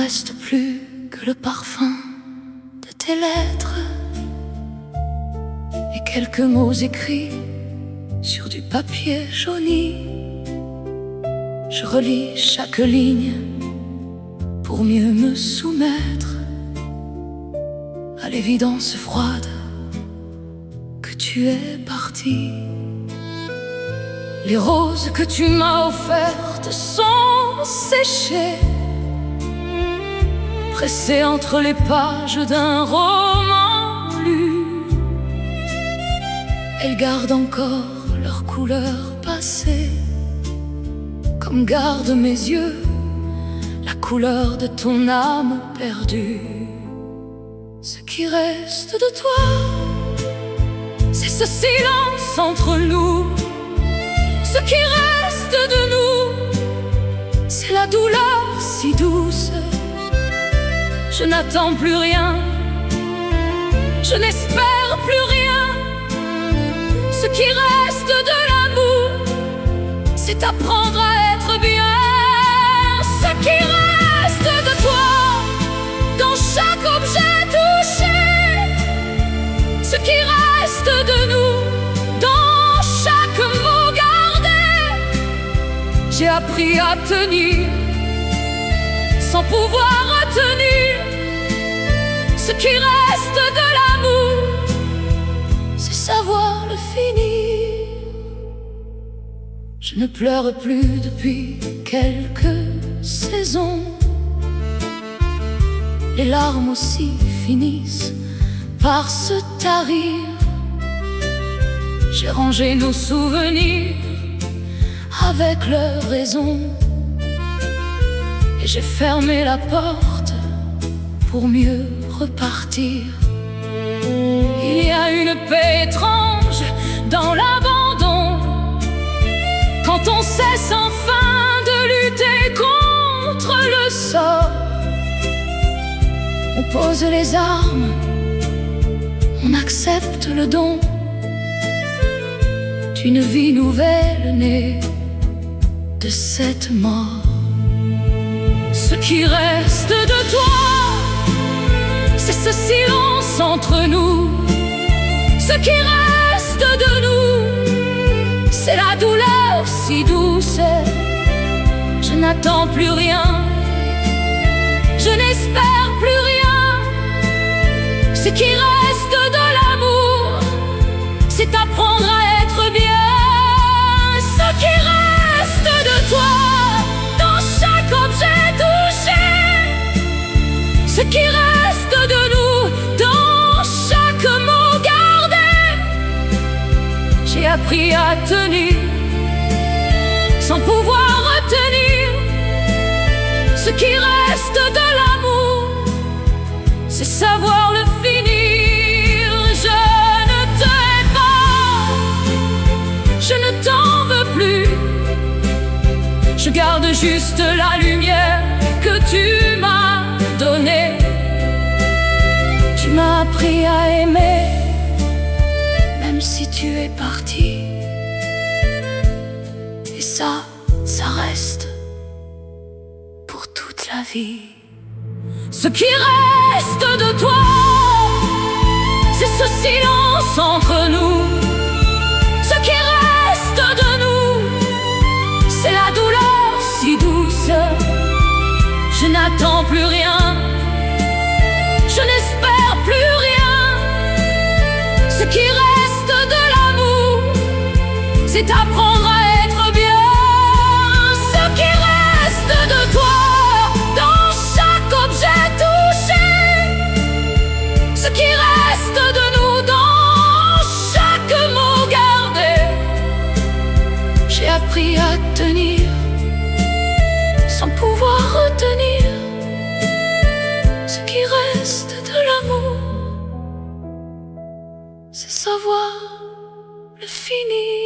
reste plus que le parfum de tes lettres et quelques mots écrits sur du papier jauni. Je relis chaque ligne pour mieux me soumettre à l'évidence froide que tu es parti. Les roses que tu m'as offertes sont séchées, pressées entre les pages d'un roman lu. Elles gardent encore leur couleur passée, comme gardent mes yeux la couleur de ton âme perdue. Ce qui reste de toi, c'est ce silence entre nous. Ce qui reste de nous, c'est la douleur si douce. Je n'attends plus rien, je n'espère plus rien. Ce qui reste de l'amour, c'est apprendre à être bien. Ce qui reste de toi, dans chaque objet touché. Ce qui reste de nous, dans chaque mot gardé. J'ai appris à tenir, sans pouvoir retenir. Ce qui reste de l'amour, c'est savoir le finir. Je ne pleure plus depuis quelques saisons. Les larmes aussi finissent par se tarir. J'ai rangé nos souvenirs avec leur raison, et j'ai fermé la porte pour mieux repartir. Il y a une paix étrange dans l'abandon, quand on cesse enfin de lutter contre le sort. On pose les armes, on accepte le don d'une vie nouvelle née de cette mort. Ce qui reste de toi, c'est ce silence entre nous. Ce qui reste de nous, c'est la douleur si douce. Je n'attends plus rien, je n'espère plus rien. Ce qui reste de l'amour, c'est apprendre à être bien. Ce qui reste de toi, dans chaque objet touché. Ce qui reste de nous, dans chaque mot gardé. J'ai appris à tenir, sans pouvoir retenir. Ce qui reste de l'amour, c'est savoir le finir. Je ne te hais pas, je ne t'en veux plus. Je garde juste la lumière que tu m'as donnée. Tu m'as appris à aimer, même si tu es parti. Et ça reste pour toute la vie. Ce qui reste de toi, c'est ce silence entre nous. Ce qui reste de nous, c'est la douleur si douce. Je n'attends plus rien, je n'espère plus rien. Ce qui reste de l'amour, c'est apprendre à être bien. Ce qui reste de toi, dans chaque objet touché. Ce qui reste de nous, dans chaque mot gardé. J'ai appris à tenir, sans pouvoir retenir. Ce qui reste de l'amour, c'est savoir le finir.